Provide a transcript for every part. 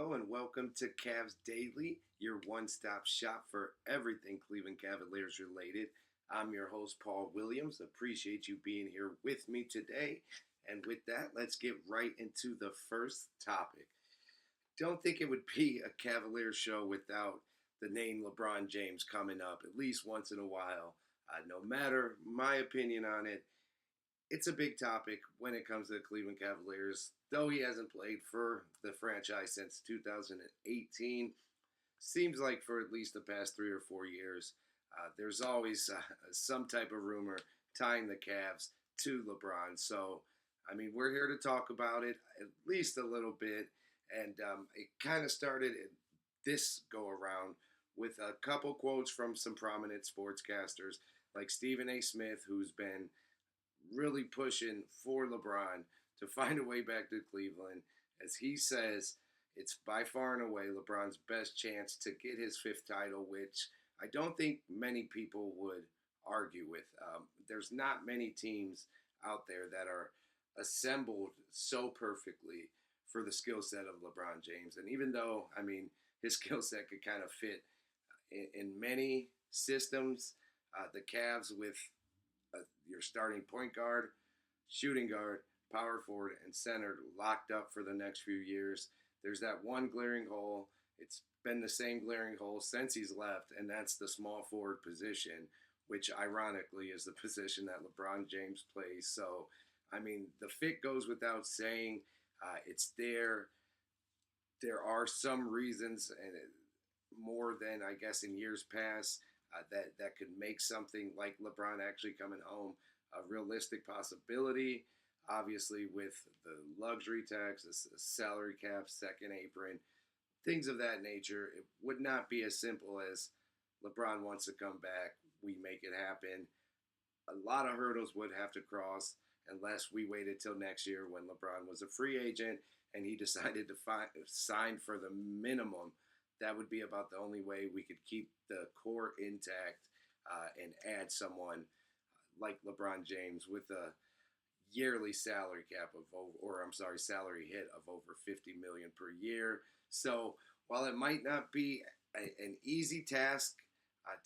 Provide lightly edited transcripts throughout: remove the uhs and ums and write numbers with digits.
Hello and welcome to Cavs Daily, your one stop shop for everything Cleveland Cavaliers related. I'm your host, Paul Williams. Appreciate you being here with me today. And with that, let's get right into the first topic. Don't think it would be a Cavaliers show without the name LeBron James coming up at least once in a while. No matter my opinion on it, it's a big topic when it comes to the Cleveland Cavaliers. Though he hasn't played for the franchise since 2018, seems like for at least the past 3 or 4 years, there's always some type of rumor tying the Cavs to LeBron. So, I mean, we're here to talk about it at least a little bit. And it kind of started this go around with a couple quotes from some prominent sportscasters like Stephen A. Smith, who's been really pushing for LeBron to find a way back to Cleveland. As he says, it's by far and away LeBron's best chance to get his fifth title, which I don't think many people would argue with. There's not many teams out there that are assembled so perfectly for the skill set of LeBron James. And even though, I mean, his skill set could kind of fit in many systems, the Cavs with your starting point guard, shooting guard, power forward, and center locked up for the next few years. There's that one glaring hole. It's been the same glaring hole since he's left, and that's the small forward position, which ironically is the position that LeBron James plays. So, I mean, the fit goes without saying. It's there. There are some reasons, and more than I guess in years past, that could make something like LeBron actually coming home a realistic possibility. Obviously, with the luxury tax, the salary cap, second apron, things of that nature, it would not be as simple as LeBron wants to come back, we make it happen. A lot of hurdles would have to cross unless we waited till next year when LeBron was a free agent and he decided to sign for the minimum. That would be about the only way we could keep the core intact and add someone like LeBron James with a yearly salary cap of salary hit of over 50 million per year. So while it might not be an easy task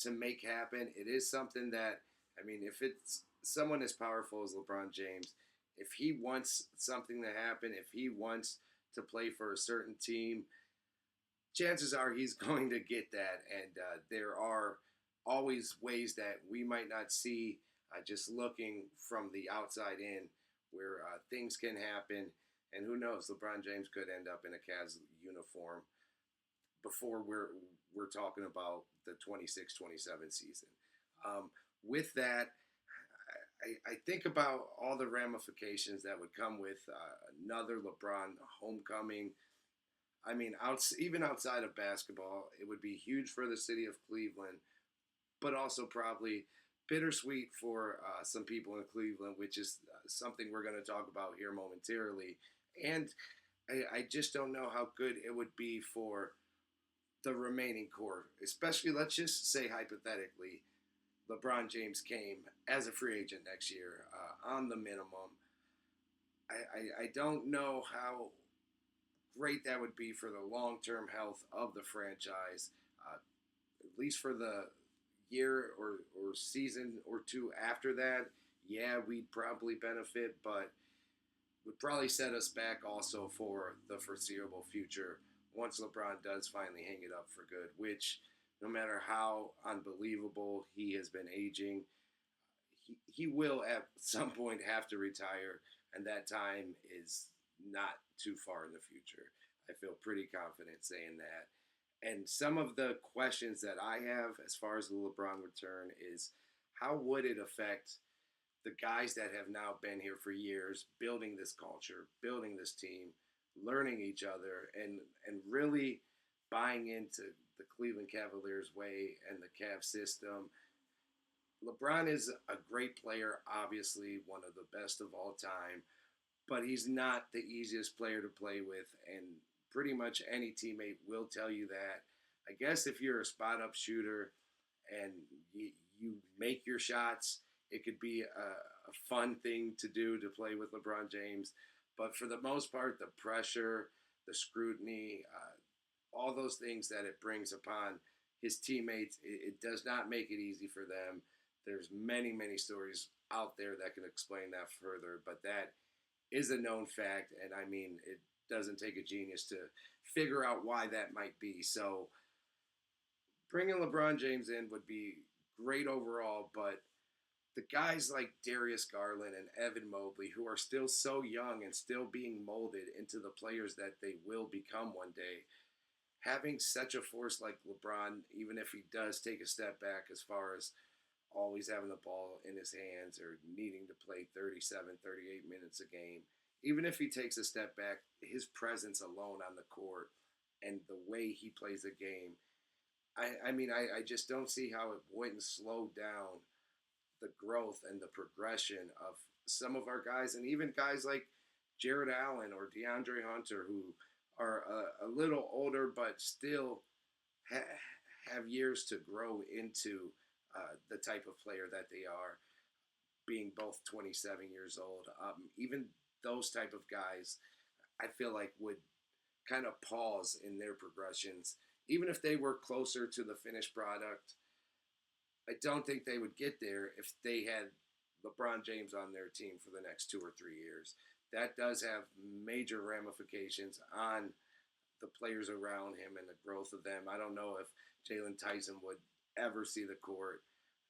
to make happen, it is something that, I mean, if it's someone as powerful as LeBron James, if he wants something to happen, if he wants to play for a certain team, chances are he's going to get that. And there are always ways that we might not see just looking from the outside in where things can happen. And who knows, LeBron James could end up in a Cavs uniform before we're talking about the 26-27 season. With that, I think about all the ramifications that would come with another LeBron homecoming. I mean, even outside of basketball, it would be huge for the city of Cleveland, but also probably bittersweet for some people in Cleveland, which is something we're going to talk about here momentarily. And I just don't know how good it would be for the remaining core, especially, let's just say hypothetically, LeBron James came as a free agent next year on the minimum. I don't know how great that would be for the long-term health of the franchise, at least for the year or season or two after that. Yeah, we'd probably benefit, but would probably set us back also for the foreseeable future once LeBron does finally hang it up for good, which no matter how unbelievable he has been aging, he will at some point have to retire, and that time is not too far in the future. I feel pretty confident saying that. And some of the questions that I have as far as the LeBron return is how would it affect the guys that have now been here for years, building this culture, building this team, learning each other, and really buying into the Cleveland Cavaliers way and the Cavs system. LeBron is a great player, obviously one of the best of all time, but he's not the easiest player to play with, and pretty much any teammate will tell you that. I guess if you're a spot-up shooter and you make your shots, it could be a fun thing to do to play with LeBron James. But for the most part, the pressure, the scrutiny, all those things that it brings upon his teammates. It does not make it easy for them. There's many, many stories out there that can explain that further, but that is a known fact, and I mean, it doesn't take a genius to figure out why that might be. So bringing LeBron James in would be great overall, but the guys like Darius Garland and Evan Mobley, who are still so young and still being molded into the players that they will become one day, having such a force like LeBron, even if he does take a step back as far as always having the ball in his hands or needing to play 37, 38 minutes a game, even if he takes a step back, his presence alone on the court and the way he plays the game, I just don't see how it wouldn't slow down the growth and the progression of some of our guys, and even guys like Jared Allen or DeAndre Hunter, who are a little older but still have years to grow into the type of player that they are, being both 27 years old. Even those type of guys, I feel like would kind of pause in their progressions, even if they were closer to the finished product. I don't think they would get there if they had LeBron James on their team for the next 2 or 3 years. That does have major ramifications on the players around him and the growth of them. I don't know if Jalen Tyson would ever see the court,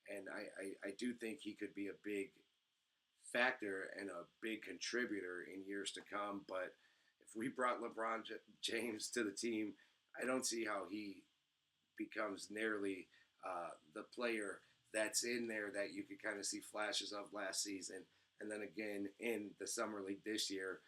and I do think he could be a big factor and a big contributor in years to come. But if we brought LeBron James to the team, I don't see how he becomes nearly the player that's in there that you could kind of see flashes of last season, and then again in the summer league this year.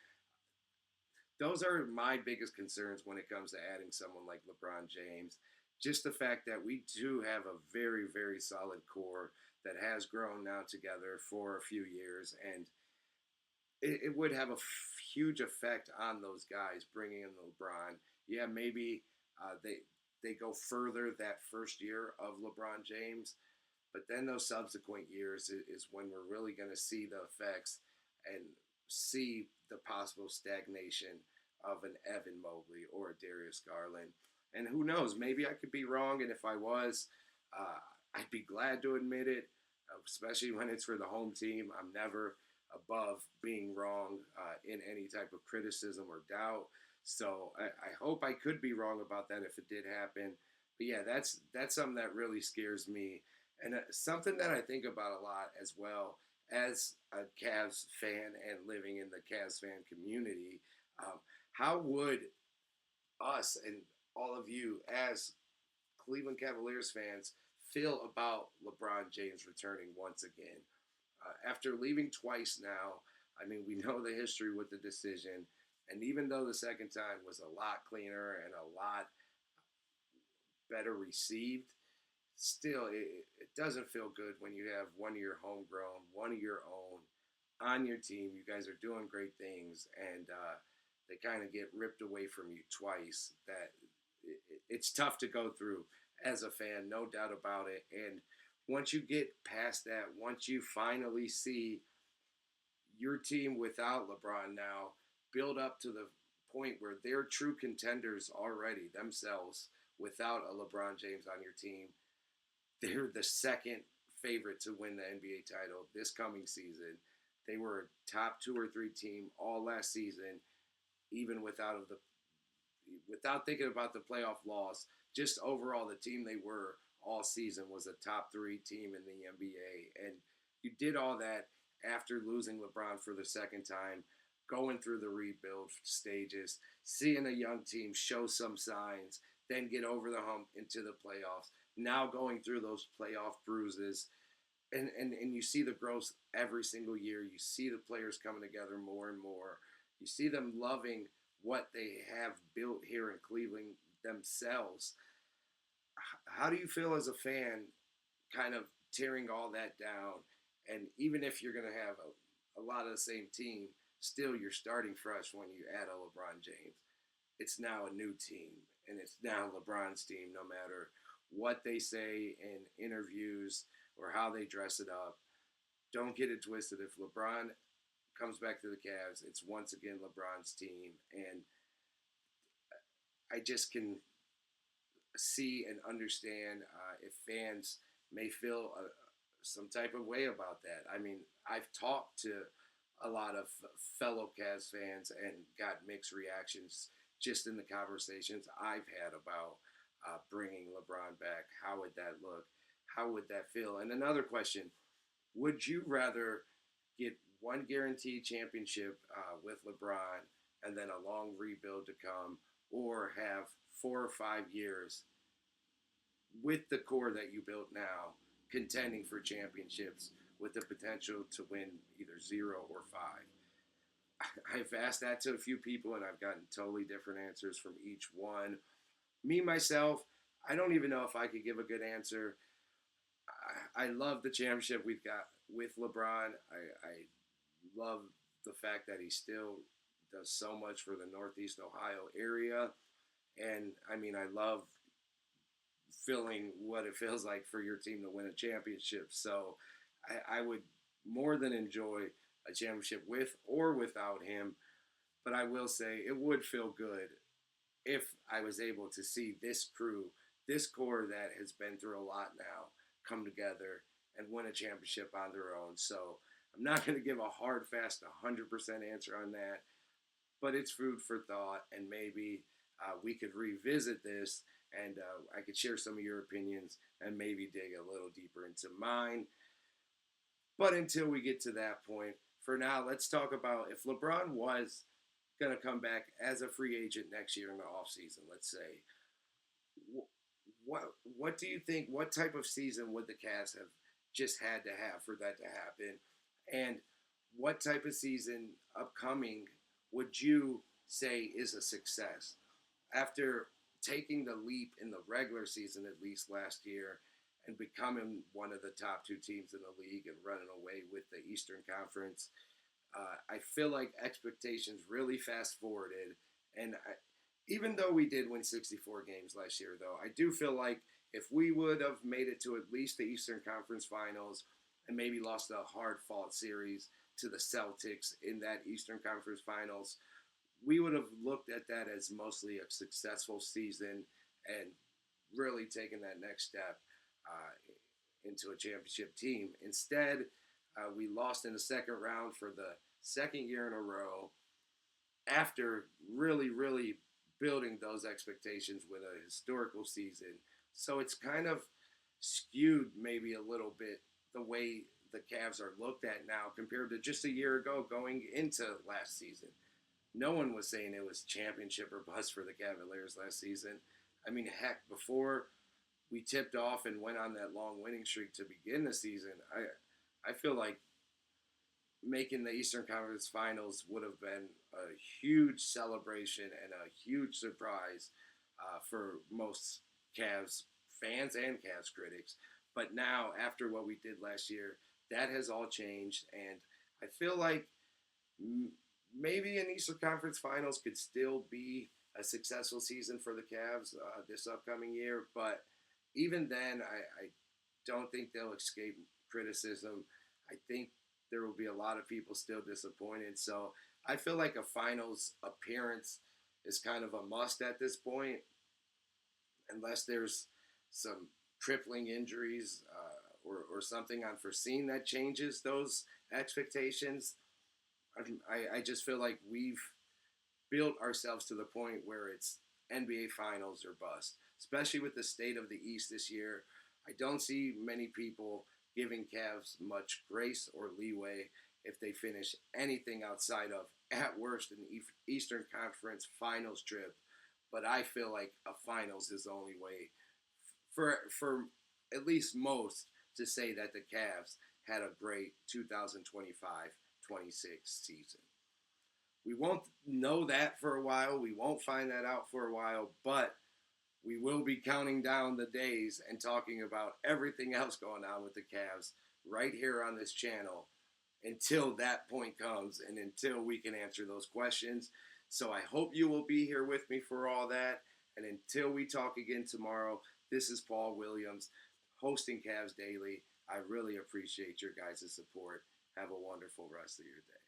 Those are my biggest concerns when it comes to adding someone like LeBron James. Just the fact that we do have a very, very solid core that has grown now together for a few years, and it would have a huge effect on those guys bringing in LeBron. Yeah, maybe they go further that first year of LeBron James, but then those subsequent years is when we're really going to see the effects and see the possible stagnation of an Evan Mobley or a Darius Garland. And who knows, maybe I could be wrong, and if I was, I'd be glad to admit it, especially when it's for the home team. I'm never above being wrong in any type of criticism or doubt. So I hope I could be wrong about that if it did happen. But yeah, that's something that really scares me, and something that I think about a lot as well as a Cavs fan and living in the Cavs fan community. How would us and all of you as Cleveland Cavaliers fans feel about LeBron James returning once again? After leaving twice now, I mean, we know the history with the decision. And even though the second time was a lot cleaner and a lot better received, still, it doesn't feel good when you have one of your homegrown, one of your own on your team. You guys are doing great things, and they kind of get ripped away from you twice. That it's tough to go through as a fan, no doubt about it. And once you get past that, once you finally see your team without LeBron now build up to the point where they're true contenders already themselves without a LeBron James on your team, they're the second favorite to win the NBA title this coming season. They were a top 2 or 3 team all last season, even without thinking about the playoff loss. Just overall, the team they were all season was a top 3 team in the NBA. And you did all that after losing LeBron for the second time, going through the rebuild stages, seeing a young team show some signs, then get over the hump into the playoffs, now going through those playoff bruises. And you see the growth every single year. You see the players coming together more and more. You see them loving what they have built here in Cleveland themselves. How do you feel as a fan kind of tearing all that down? And even if you're going to have a lot of the same team, still you're starting fresh when you add a LeBron James. It's now a new team, and it's now LeBron's team no matter what they say in interviews or how they dress it up. Don't get it twisted. If LeBron comes back to the Cavs, it's once again LeBron's team. And I just can see and understand if fans may feel some type of way about that. I mean, I've talked to a lot of fellow Cavs fans and got mixed reactions just in the conversations I've had about bringing LeBron back. How would that look? How would that feel? And another question: would you rather get one guaranteed championship with LeBron and then a long rebuild to come, or have 4 or 5 years with the core that you built now, contending for championships with the potential to win either 0 or 5? I've asked that to a few people and I've gotten totally different answers from each one. Me, myself, I don't even know if I could give a good answer. I love the championship we've got with LeBron. I love the fact that he still does so much for the Northeast Ohio area. And I mean, I love feeling what it feels like for your team to win a championship. So I would more than enjoy a championship with or without him. But I will say it would feel good if I was able to see this crew, this core that has been through a lot now, come together and win a championship on their own. So I'm not going to give a hard, fast, 100% answer on that, but it's food for thought, and maybe we could revisit this and I could share some of your opinions and maybe dig a little deeper into mine. But until we get to that point, for now, let's talk about if LeBron was going to come back as a free agent next year in the offseason, let's say. What do you think? What type of season would the Cavs have just had to have for that to happen? And what type of season upcoming would you say is a success? After taking the leap in the regular season, at least last year, and becoming one of the top two teams in the league and running away with the Eastern Conference, I feel like expectations really fast forwarded. And even though we did win 64 games last year, though, I do feel like if we would have made it to at least the Eastern Conference Finals and maybe lost a hard-fought series to the Celtics in that Eastern Conference Finals, we would have looked at that as mostly a successful season and really taken that next step into a championship team. Instead, we lost in the second round for the second year in a row after really, really building those expectations with a historical season. So it's kind of skewed maybe a little bit the way the Cavs are looked at now compared to just a year ago going into last season. No one was saying it was championship or bust for the Cavaliers last season. I mean, heck, before we tipped off and went on that long winning streak to begin the season, I feel like making the Eastern Conference Finals would have been a huge celebration and a huge surprise for most Cavs fans and Cavs critics. But now, after what we did last year, that has all changed, and I feel like maybe an Eastern Conference Finals could still be a successful season for the Cavs this upcoming year. But even then, I don't think they'll escape criticism. I think there will be a lot of people still disappointed. So I feel like a finals appearance is kind of a must at this point, unless there's some crippling injuries or something unforeseen that changes those expectations. I just feel like we've built ourselves to the point where it's NBA Finals or bust, especially with the state of the East this year. I don't see many people giving Cavs much grace or leeway if they finish anything outside of, at worst, an Eastern Conference Finals trip. But I feel like a Finals is the only way for at least most to say that the Cavs had a great 2025-26 season. We won't know that for a while. We won't find that out for a while, but we will be counting down the days and talking about everything else going on with the Cavs right here on this channel until that point comes and until we can answer those questions. So I hope you will be here with me for all that. And until we talk again tomorrow, this is Paul Williams hosting Cavs Daily. I really appreciate your guys' support. Have a wonderful rest of your day.